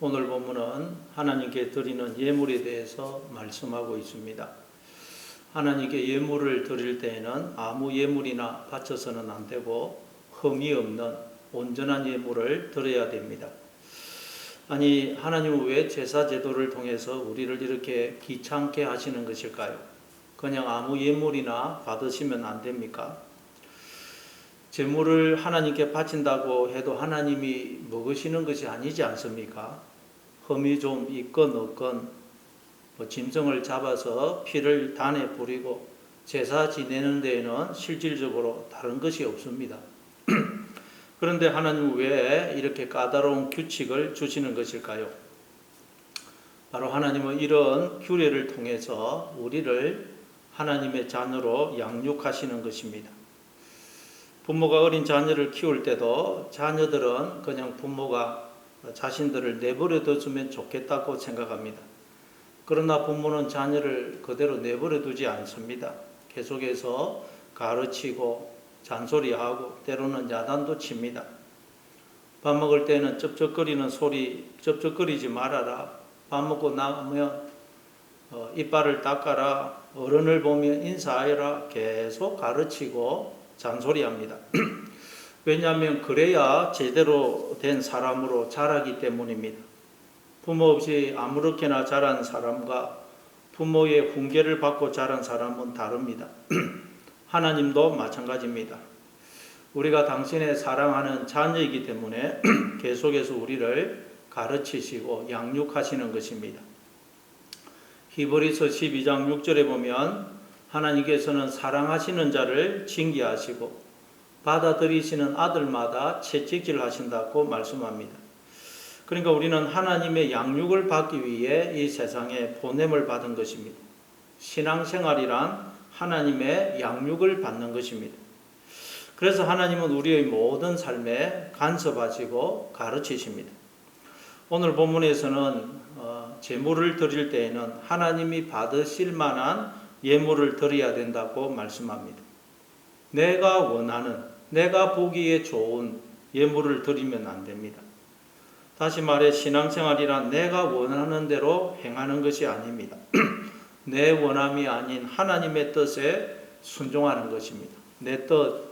오늘 본문은 하나님께 드리는 예물에 대해서 말씀하고 있습니다. 하나님께 예물을 드릴 때에는 아무 예물이나 바쳐서는 안 되고 흠이 없는 온전한 예물을 드려야 됩니다. 아니, 하나님은 왜 제사 제도를 통해서 우리를 이렇게 귀찮게 하시는 것일까요? 그냥 아무 예물이나 받으시면 안 됩니까? 제물을 하나님께 바친다고 해도 하나님이 먹으시는 것이 아니지 않습니까? 흠이 좀 있건 없건 짐승을 잡아서 피를 단에 뿌리고 제사 지내는 데에는 실질적으로 다른 것이 없습니다. 그런데 하나님은 왜 이렇게 까다로운 규칙을 주시는 것일까요? 바로 하나님은 이런 규례를 통해서 우리를 하나님의 자녀로 양육하시는 것입니다. 부모가 어린 자녀를 키울 때도 자녀들은 그냥 부모가 자신들을 내버려 뒀으면 좋겠다고 생각합니다. 그러나 부모는 자녀를 그대로 내버려 두지 않습니다. 계속해서 가르치고 잔소리하고 때로는 야단도 칩니다. 밥 먹을 때는 쩝쩝거리는 소리 쩝쩝거리지 말아라. 밥 먹고 나면 이빨을 닦아라. 어른을 보면 인사해라. 계속 가르치고 잔소리합니다. 왜냐하면 그래야 제대로 된 사람으로 자라기 때문입니다. 부모 없이 아무렇게나 자란 사람과 부모의 훈계를 받고 자란 사람은 다릅니다. 하나님도 마찬가지입니다. 우리가 당신의 사랑하는 자녀이기 때문에 계속해서 우리를 가르치시고 양육하시는 것입니다. 히브리서 12장 6절에 보면 하나님께서는 사랑하시는 자를 징계하시고 받아들이시는 아들마다 채찍질 하신다고 말씀합니다. 그러니까 우리는 하나님의 양육을 받기 위해 이 세상에 보냄을 받은 것입니다. 신앙생활이란 하나님의 양육을 받는 것입니다. 그래서 하나님은 우리의 모든 삶에 간섭하시고 가르치십니다. 오늘 본문에서는 제물을 드릴 때에는 하나님이 받으실 만한 예물을 드려야 된다고 말씀합니다. 내가 원하는, 내가 보기에 좋은 예물을 드리면 안 됩니다. 다시 말해 신앙생활이란 내가 원하는 대로 행하는 것이 아닙니다. 내 원함이 아닌 하나님의 뜻에 순종하는 것입니다. 내 뜻,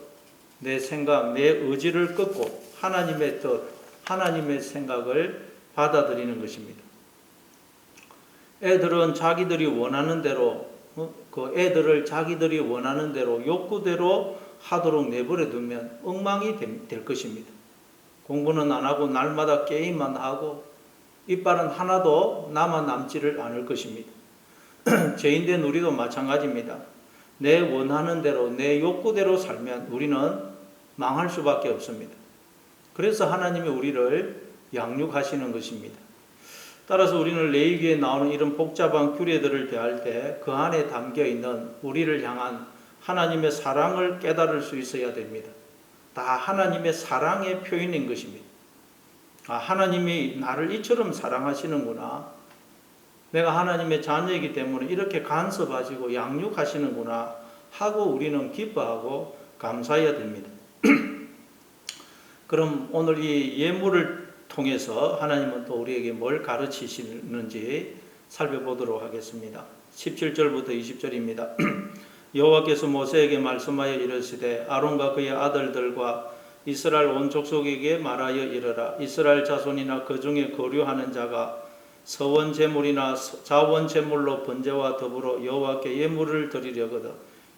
내 생각, 내 의지를 꺾고 하나님의 뜻, 하나님의 생각을 받아들이는 것입니다. 애들은 자기들이 원하는 대로 애들을 자기들이 원하는 대로 욕구대로 하도록 내버려 두면 엉망이 될 것입니다. 공부는 안 하고 날마다 게임만 하고 이빨은 하나도 남지를 않을 것입니다. 죄인된 우리도 마찬가지입니다. 내 원하는 대로 내 욕구대로 살면 우리는 망할 수밖에 없습니다. 그래서 하나님이 우리를 양육하시는 것입니다. 따라서 우리는 레위기에 나오는 이런 복잡한 규례들을 대할 때 그 안에 담겨있는 우리를 향한 하나님의 사랑을 깨달을 수 있어야 됩니다. 다 하나님의 사랑의 표현인 것입니다. 하나님이 나를 이처럼 사랑하시는구나. 내가 하나님의 자녀이기 때문에 이렇게 간섭하시고 양육하시는구나 하고 우리는 기뻐하고 감사해야 됩니다. 그럼 오늘 이 예물을 통해서 하나님은 또 우리에게 뭘 가르치시는지 살펴보도록 하겠습니다. 17절부터 20절입니다. 여호와께서 모세에게 말씀하여 이르시되 아론과 그의 아들들과 이스라엘 온 족속에게 말하여 이르라. 이스라엘 자손이나 그 중에 거류하는 자가 서원 제물이나 자원 제물로 번제와 더불어 여호와께 예물을 드리려거든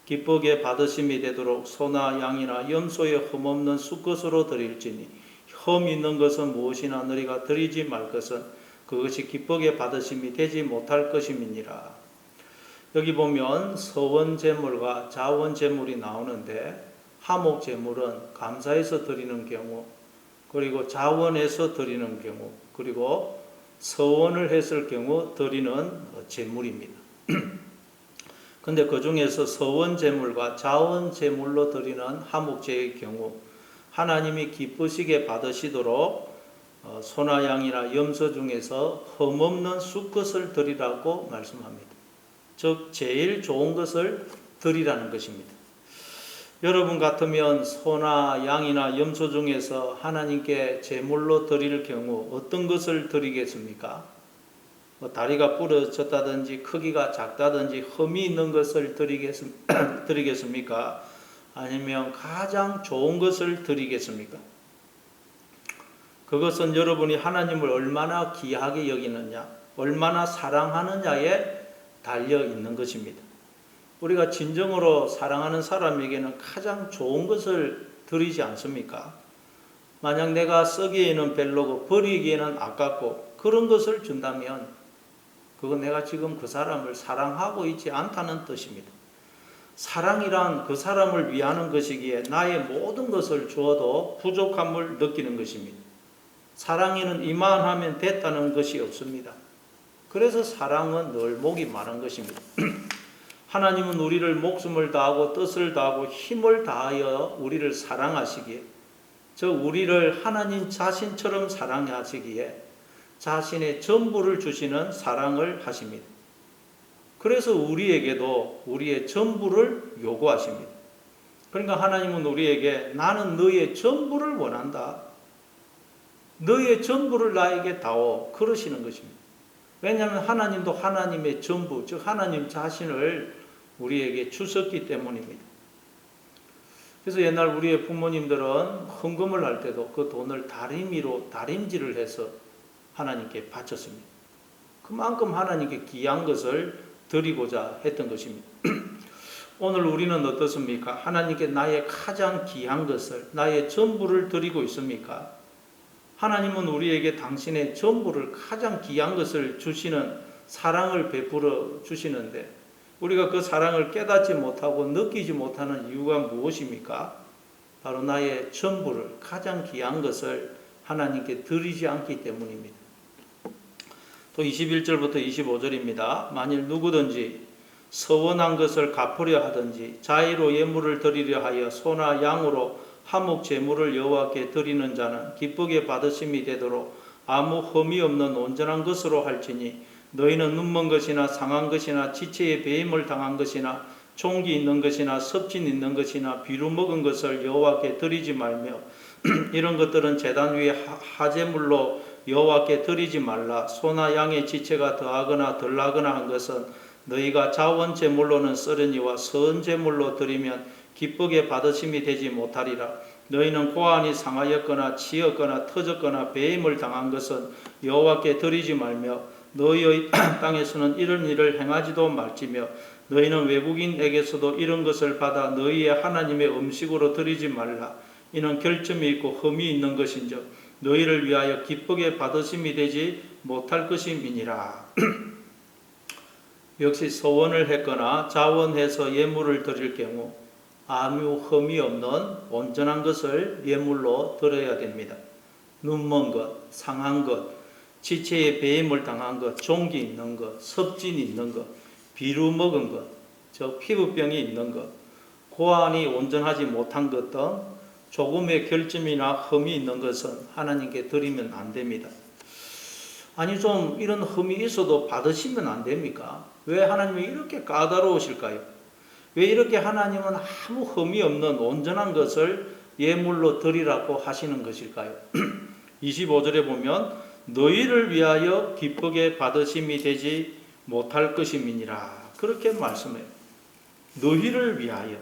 기쁘게 받으심이 되도록 소나 양이나 염소의 흠없는 수컷으로 드릴지니 흠 있는 것은 무엇이나 너희가 드리지 말 것은 그것이 기쁘게 받으심이 되지 못할 것임이니라. 여기 보면 서원 제물과 자원 제물이 나오는데 하목 제물은 감사해서 드리는 경우, 그리고 자원해서 드리는 경우, 그리고 서원을 했을 경우 드리는 제물입니다. 근데 그 중에서 서원 제물과 자원 제물로 드리는 하목제의 경우 하나님이 기쁘시게 받으시도록 소나 양이나 염소 중에서 흠없는 수컷을 드리라고 말씀합니다. 즉 제일 좋은 것을 드리라는 것입니다. 여러분 같으면 소나 양이나 염소 중에서 하나님께 제물로 드릴 경우 어떤 것을 드리겠습니까? 다리가 부러졌다든지 크기가 작다든지 흠이 있는 것을 드리겠습니까? 아니면 가장 좋은 것을 드리겠습니까? 그것은 여러분이 하나님을 얼마나 귀하게 여기느냐, 얼마나 사랑하느냐에 달려 있는 것입니다. 우리가 진정으로 사랑하는 사람에게는 가장 좋은 것을 드리지 않습니까? 만약 내가 쓰기에는 별로고 버리기에는 아깝고 그런 것을 준다면 그건 내가 지금 그 사람을 사랑하고 있지 않다는 뜻입니다. 사랑이란 그 사람을 위하는 것이기에 나의 모든 것을 주어도 부족함을 느끼는 것입니다. 사랑에는 이만하면 됐다는 것이 없습니다. 그래서 사랑은 늘 목이 마른 것입니다. 하나님은 우리를 목숨을 다하고 뜻을 다하고 힘을 다하여 우리를 사랑하시기에, 즉 우리를 하나님 자신처럼 사랑하시기에 자신의 전부를 주시는 사랑을 하십니다. 그래서 우리에게도 우리의 전부를 요구하십니다. 그러니까 하나님은 우리에게 나는 너의 전부를 원한다, 너의 전부를 나에게 다오, 그러시는 것입니다. 왜냐하면 하나님도 하나님의 전부, 즉 하나님 자신을 우리에게 주셨기 때문입니다. 그래서 옛날 우리의 부모님들은 헌금을 할 때도 그 돈을 다림질을 해서 하나님께 바쳤습니다. 그만큼 하나님께 귀한 것을 드리고자 했던 것입니다. 오늘 우리는 어떻습니까? 하나님께 나의 가장 귀한 것을, 나의 전부를 드리고 있습니까? 하나님은 우리에게 당신의 전부를, 가장 귀한 것을 주시는 사랑을 베풀어 주시는데 우리가 그 사랑을 깨닫지 못하고 느끼지 못하는 이유가 무엇입니까? 바로 나의 전부를, 가장 귀한 것을 하나님께 드리지 않기 때문입니다. 또 21절부터 25절입니다. 만일 누구든지 서원한 것을 갚으려 하든지 자의로 예물을 드리려 하여 소나 양으로 화목 제물을 여호와께 드리는 자는 기쁘게 받으심이 되도록 아무 흠이 없는 온전한 것으로 할지니 너희는 눈먼 것이나 상한 것이나 지체에 배임을 당한 것이나 종기 있는 것이나 섭진 있는 것이나 비루 먹은 것을 여호와께 드리지 말며 이런 것들은 제단 위에 하제물로 여호와께 드리지 말라. 소나 양의 지체가 더하거나 덜하거나 한 것은 너희가 자원 제물로는 썰으니와 선 제물로 드리면 기쁘게 받으심이 되지 못하리라. 너희는 고안이 상하였거나 치였거나 터졌거나 배임을 당한 것은 여호와께 드리지 말며 너희의 땅에서는 이런 일을 행하지도 말지며 너희는 외국인에게서도 이런 것을 받아 너희의 하나님의 음식으로 드리지 말라. 이는 결점이 있고 흠이 있는 것인즉 너희를 위하여 기쁘게 받으심이 되지 못할 것임이니라. 역시 서원을 했거나 자원해서 예물을 드릴 경우 아무 흠이 없는 온전한 것을 예물로 드려야 됩니다. 눈먼 것, 상한 것, 지체에 배임을 당한 것, 종기 있는 것, 섭진 있는 것, 비루 먹은 것, 즉 피부병이 있는 것, 고안이 온전하지 못한 것 등 조금의 결점이나 흠이 있는 것은 하나님께 드리면 안 됩니다. 아니 좀 이런 흠이 있어도 받으시면 안 됩니까? 왜 하나님이 이렇게 까다로우실까요? 왜 이렇게 하나님은 아무 흠이 없는 온전한 것을 예물로 드리라고 하시는 것일까요? 25절에 보면 너희를 위하여 기쁘게 받으심이 되지 못할 것임이니라, 그렇게 말씀해요. 너희를 위하여.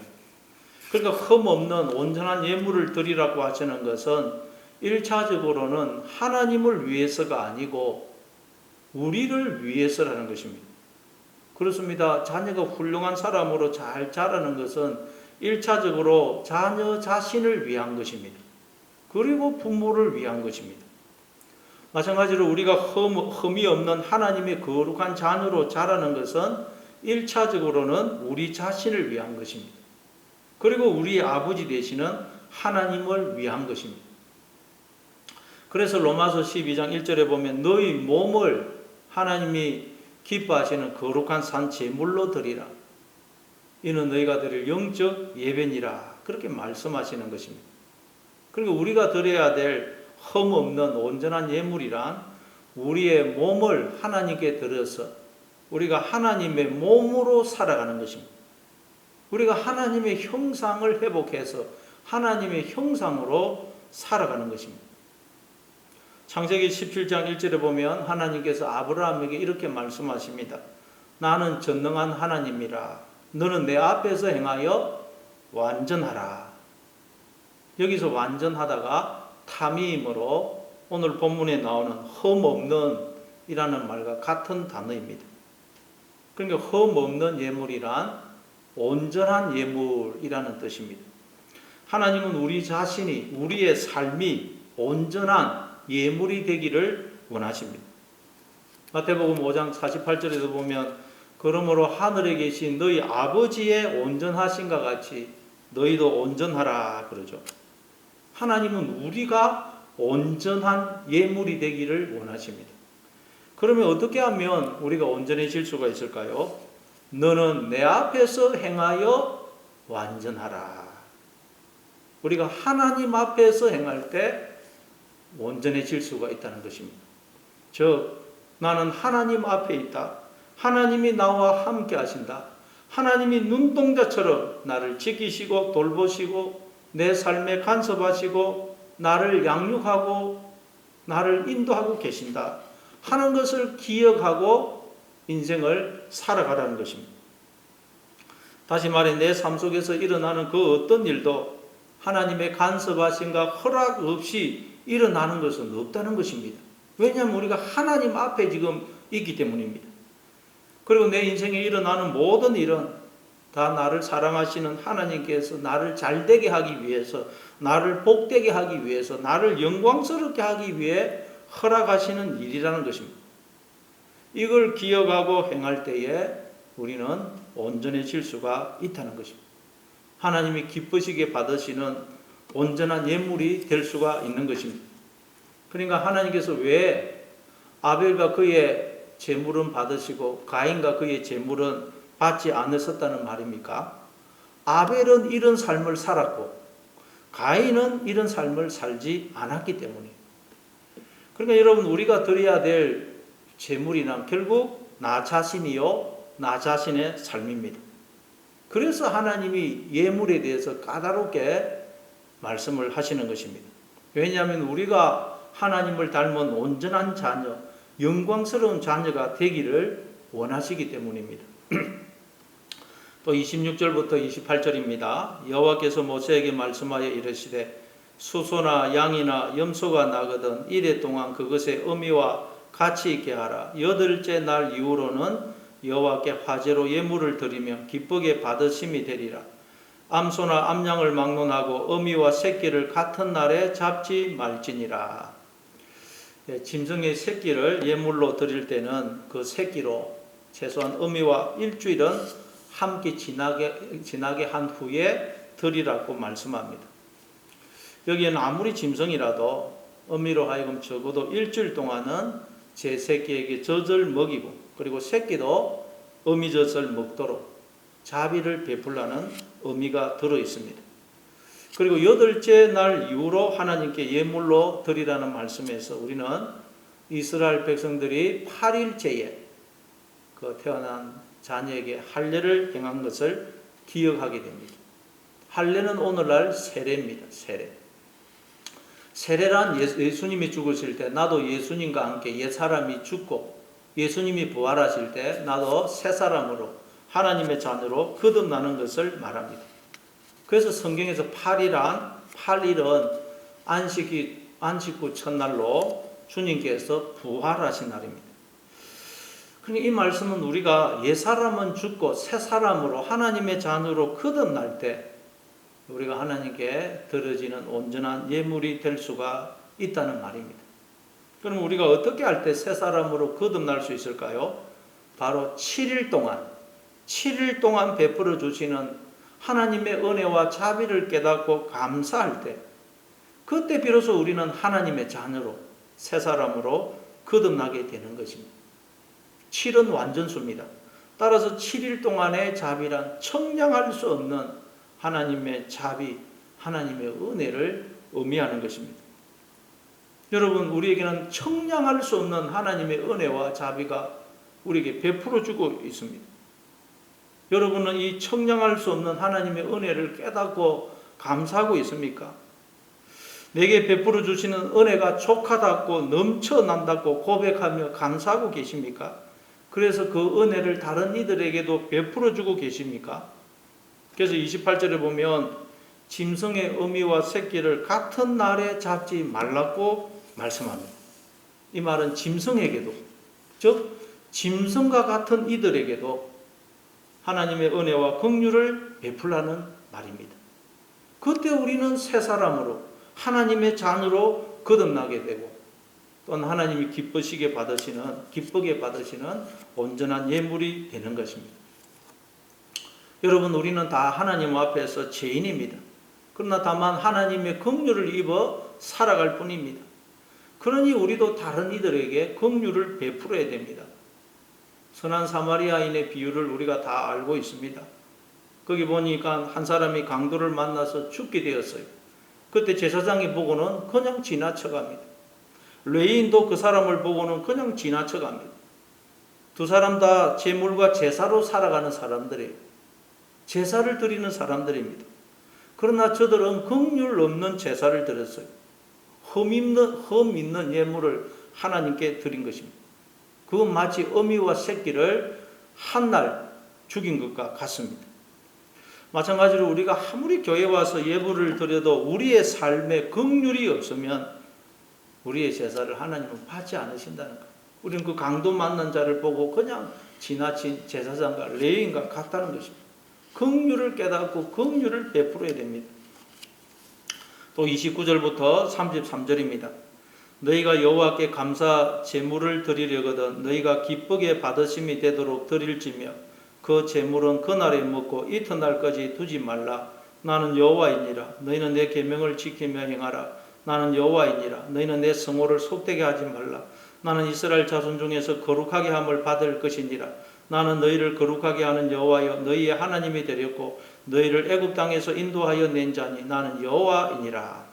그러니까 흠 없는 온전한 예물을 드리라고 하시는 것은 1차적으로는 하나님을 위해서가 아니고 우리를 위해서라는 것입니다. 그렇습니다. 자녀가 훌륭한 사람으로 잘 자라는 것은 1차적으로 자녀 자신을 위한 것입니다. 그리고 부모를 위한 것입니다. 마찬가지로 우리가 흠이 없는 하나님의 거룩한 자녀로 자라는 것은 1차적으로는 우리 자신을 위한 것입니다. 그리고 우리 아버지 되시는 하나님을 위한 것입니다. 그래서 로마서 12장 1절에 보면 너희 몸을 하나님이 기뻐하시는 거룩한 산 제물로 드리라. 이는 너희가 드릴 영적 예배니라. 그렇게 말씀하시는 것입니다. 그리고 우리가 드려야 될 흠 없는 온전한 예물이란 우리의 몸을 하나님께 드려서 우리가 하나님의 몸으로 살아가는 것입니다. 우리가 하나님의 형상을 회복해서 하나님의 형상으로 살아가는 것입니다. 창세기 17장 1절에 보면 하나님께서 아브라함에게 이렇게 말씀하십니다. 나는 전능한 하나님이라. 너는 내 앞에서 행하여 완전하라. 여기서 완전하다가 타미임으로 오늘 본문에 나오는 흠없는 이라는 말과 같은 단어입니다. 그러니까 흠없는 예물이란 온전한 예물이라는 뜻입니다. 하나님은 우리 자신이, 우리의 삶이 온전한 예물이 되기를 원하십니다. 마태복음 5장 48절에도 보면 그러므로 하늘에 계신 너희 아버지의 온전하심과 같이 너희도 온전하라 그러죠. 하나님은 우리가 온전한 예물이 되기를 원하십니다. 그러면 어떻게 하면 우리가 온전해질 수가 있을까요? 너는 내 앞에서 행하여 완전하라. 우리가 하나님 앞에서 행할 때 온전해질 수가 있다는 것입니다. 즉 나는 하나님 앞에 있다. 하나님이 나와 함께 하신다. 하나님이 눈동자처럼 나를 지키시고 돌보시고 내 삶에 간섭하시고 나를 양육하고 나를 인도하고 계신다 하는 것을 기억하고 인생을 살아가라는 것입니다. 다시 말해 내 삶 속에서 일어나는 그 어떤 일도 하나님의 간섭하심과 허락 없이 일어나는 것은 없다는 것입니다. 왜냐하면 우리가 하나님 앞에 지금 있기 때문입니다. 그리고 내 인생에 일어나는 모든 일은 다 나를 사랑하시는 하나님께서 나를 잘되게 하기 위해서, 나를 복되게 하기 위해서, 나를 영광스럽게 하기 위해 허락하시는 일이라는 것입니다. 이걸 기억하고 행할 때에 우리는 온전해질 수가 있다는 것입니다. 하나님이 기쁘시게 받으시는 온전한 예물이 될 수가 있는 것입니다. 그러니까 하나님께서 왜 아벨과 그의 제물은 받으시고 가인과 그의 제물은 받지 않으셨다는 말입니까? 아벨은 이런 삶을 살았고 가인은 이런 삶을 살지 않았기 때문이에요. 그러니까 여러분 우리가 드려야 될 제물이란 결국 나 자신이요 나 자신의 삶입니다. 그래서 하나님이 예물에 대해서 까다롭게 말씀을 하시는 것입니다. 왜냐하면 우리가 하나님을 닮은 온전한 자녀, 영광스러운 자녀가 되기를 원하시기 때문입니다. 또 26절부터 28절입니다. 여호와께서 모세에게 말씀하여 이르시되 수소나 양이나 염소가 나거든 이래 동안 그것의 의미와 가치 있게 하라. 여덟째 날 이후로는 여호와께 화제로 예물을 드리며 기쁘게 받으심이 되리라. 암소나 암양을 막론하고 어미와 새끼를 같은 날에 잡지 말지니라. 짐승의 새끼를 예물로 드릴 때는 그 새끼로 최소한 어미와 일주일은 함께 지나게 한 후에 드리라고 말씀합니다. 여기에는 아무리 짐승이라도 어미로 하여금 적어도 일주일 동안은 제 새끼에게 젖을 먹이고 그리고 새끼도 어미 젖을 먹도록 자비를 베풀라는 의미가 들어 있습니다. 그리고 여덟째 날 이후로 하나님께 예물로 드리라는 말씀에서 우리는 이스라엘 백성들이 8일째에 그 태어난 자녀에게 할례를 행한 것을 기억하게 됩니다. 할례는 오늘날 세례입니다. 세례란 예수님이 죽으실 때 나도 예수님과 함께 옛사람이 죽고 예수님이 부활하실 때 나도 새 사람으로 하나님의 자녀로 거듭나는 것을 말합니다. 그래서 성경에서 8일은 안식구 첫날로 주님께서 부활하신 날입니다. 그러니까 이 말씀은 우리가 옛사람은 죽고 새 사람으로 하나님의 자녀로 거듭날 때 우리가 하나님께 드려지는 온전한 예물이 될 수가 있다는 말입니다. 그럼 우리가 어떻게 할 때 새 사람으로 거듭날 수 있을까요? 바로 7일 동안 베풀어 주시는 하나님의 은혜와 자비를 깨닫고 감사할 때 그때 비로소 우리는 하나님의 자녀로 새 사람으로 거듭나게 되는 것입니다. 7은 완전수입니다. 따라서 7일 동안의 자비란 청량할 수 없는 하나님의 자비, 하나님의 은혜를 의미하는 것입니다. 여러분, 우리에게는 청량할 수 없는 하나님의 은혜와 자비가 우리에게 베풀어 주고 있습니다. 여러분은 이 청량할 수 없는 하나님의 은혜를 깨닫고 감사하고 있습니까? 내게 베풀어 주시는 은혜가 족하다고 넘쳐난다고 고백하며 감사하고 계십니까? 그래서 그 은혜를 다른 이들에게도 베풀어 주고 계십니까? 그래서 28절에 보면 짐승의 어미와 새끼를 같은 날에 잡지 말라고 말씀합니다. 이 말은 짐승에게도, 즉 짐승과 같은 이들에게도 하나님의 은혜와 긍휼을 베풀라는 말입니다. 그때 우리는 새 사람으로 하나님의 자녀로 거듭나게 되고 또는 하나님이 기쁘게 받으시는 온전한 예물이 되는 것입니다. 여러분, 우리는 다 하나님 앞에서 죄인입니다. 그러나 다만 하나님의 긍휼을 입어 살아갈 뿐입니다. 그러니 우리도 다른 이들에게 긍휼을 베풀어야 됩니다. 선한 사마리아인의 비유를 우리가 다 알고 있습니다. 거기 보니까 한 사람이 강도를 만나서 죽게 되었어요. 그때 제사장이 보고는 그냥 지나쳐갑니다. 레위인도 그 사람을 보고는 그냥 지나쳐갑니다. 두 사람 다 제물과 제사로 살아가는 사람들이에요. 제사를 드리는 사람들입니다. 그러나 저들은 긍휼 없는 제사를 드렸어요. 흠 있는 예물을 하나님께 드린 것입니다. 그건 마치 어미와 새끼를 한 날 죽인 것과 같습니다. 마찬가지로 우리가 아무리 교회 와서 예물을 드려도 우리의 삶에 긍휼이 없으면 우리의 제사를 하나님은 받지 않으신다는 거예요. 우리는 그 강도 만난 자를 보고 그냥 지나친 제사장과 레위인과 같다는 것입니다. 긍휼을 깨닫고 긍휼을 베풀어야 됩니다. 또 29절부터 33절입니다. 너희가 여호와께 감사 제물을 드리려거든 너희가 기쁘게 받으심이 되도록 드릴지며 그 제물은 그날에 먹고 이튿날까지 두지 말라. 나는 여호와이니라. 너희는 내 계명을 지키며 행하라. 나는 여호와이니라. 너희는 내 성호를 속되게 하지 말라. 나는 이스라엘 자손 중에서 거룩하게 함을 받을 것이니라. 나는 너희를 거룩하게 하는 여호와여 너희의 하나님이 되렸고 너희를 애굽 땅에서 인도하여 낸 자니 나는 여호와이니라.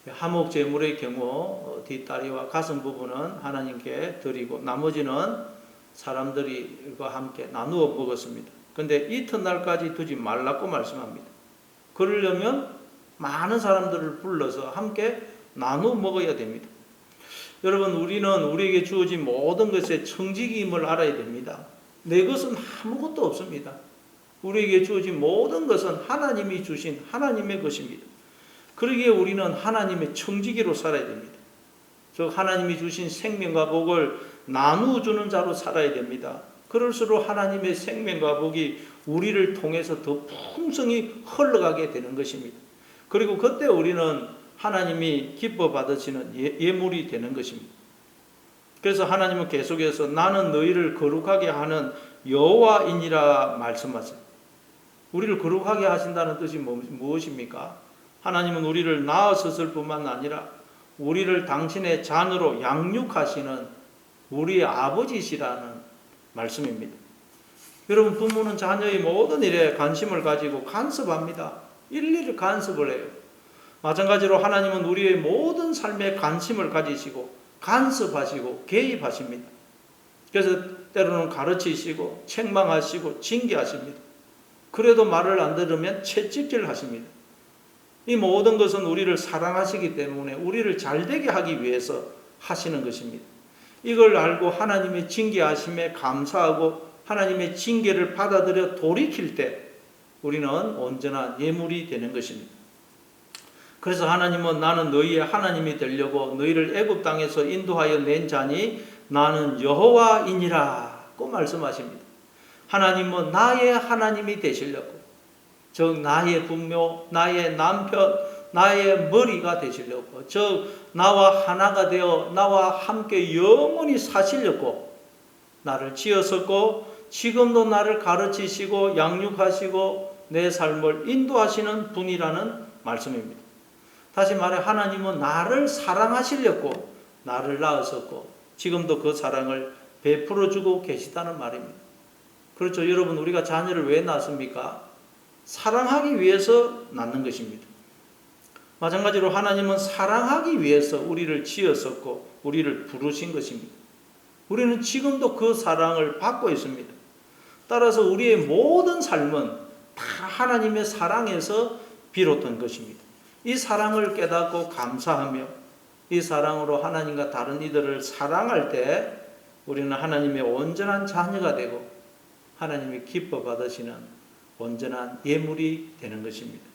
하목 제물의 경우 뒷다리와 가슴 부분은 하나님께 드리고 나머지는 사람들과 함께 나누어 먹었습니다. 그런데 이튿날까지 두지 말라고 말씀합니다. 그러려면 많은 사람들을 불러서 함께 나누어 먹어야 됩니다. 여러분, 우리는 우리에게 주어진 모든 것의 청지기임을 알아야 됩니다. 내 것은 아무것도 없습니다. 우리에게 주어진 모든 것은 하나님이 주신 하나님의 것입니다. 그러기에 우리는 하나님의 청지기로 살아야 됩니다. 즉 하나님이 주신 생명과 복을 나누어주는 자로 살아야 됩니다. 그럴수록 하나님의 생명과 복이 우리를 통해서 더 풍성히 흘러가게 되는 것입니다. 그리고 그때 우리는 하나님이 기뻐 받으시는 예물이 되는 것입니다. 그래서 하나님은 계속해서 나는 너희를 거룩하게 하는 여호와이니라 말씀하세요. 우리를 거룩하게 하신다는 뜻이 무엇입니까? 하나님은 우리를 낳으셨을 뿐만 아니라 우리를 당신의 자녀로 양육하시는 우리의 아버지시라는 말씀입니다. 여러분, 부모는 자녀의 모든 일에 관심을 가지고 간섭합니다. 일일이 간섭을 해요. 마찬가지로 하나님은 우리의 모든 삶에 관심을 가지시고 간섭하시고 개입하십니다. 그래서 때로는 가르치시고 책망하시고 징계하십니다. 그래도 말을 안 들으면 채찍질 하십니다. 이 모든 것은 우리를 사랑하시기 때문에 우리를 잘되게 하기 위해서 하시는 것입니다. 이걸 알고 하나님의 징계하심에 감사하고 하나님의 징계를 받아들여 돌이킬 때 우리는 온전한 예물이 되는 것입니다. 그래서 하나님은 나는 너희의 하나님이 되려고 너희를 애굽 땅에서 인도하여 낸 자니 나는 여호와이니라고 말씀하십니다. 하나님은 나의 하나님이 되시려고, 즉 나의 부모, 나의 남편, 나의 머리가 되시려고, 즉 나와 하나가 되어 나와 함께 영원히 사시려고 나를 지었었고 지금도 나를 가르치시고 양육하시고 내 삶을 인도하시는 분이라는 말씀입니다. 다시 말해 하나님은 나를 사랑하시려고 나를 낳으셨고 지금도 그 사랑을 베풀어 주고 계시다는 말입니다. 그렇죠. 여러분, 우리가 자녀를 왜 낳습니까? 사랑하기 위해서 낳는 것입니다. 마찬가지로 하나님은 사랑하기 위해서 우리를 지었었고 우리를 부르신 것입니다. 우리는 지금도 그 사랑을 받고 있습니다. 따라서 우리의 모든 삶은 다 하나님의 사랑에서 비롯된 것입니다. 이 사랑을 깨닫고 감사하며 이 사랑으로 하나님과 다른 이들을 사랑할 때 우리는 하나님의 온전한 자녀가 되고 하나님이 기뻐 받으시는 온전한 예물이 되는 것입니다.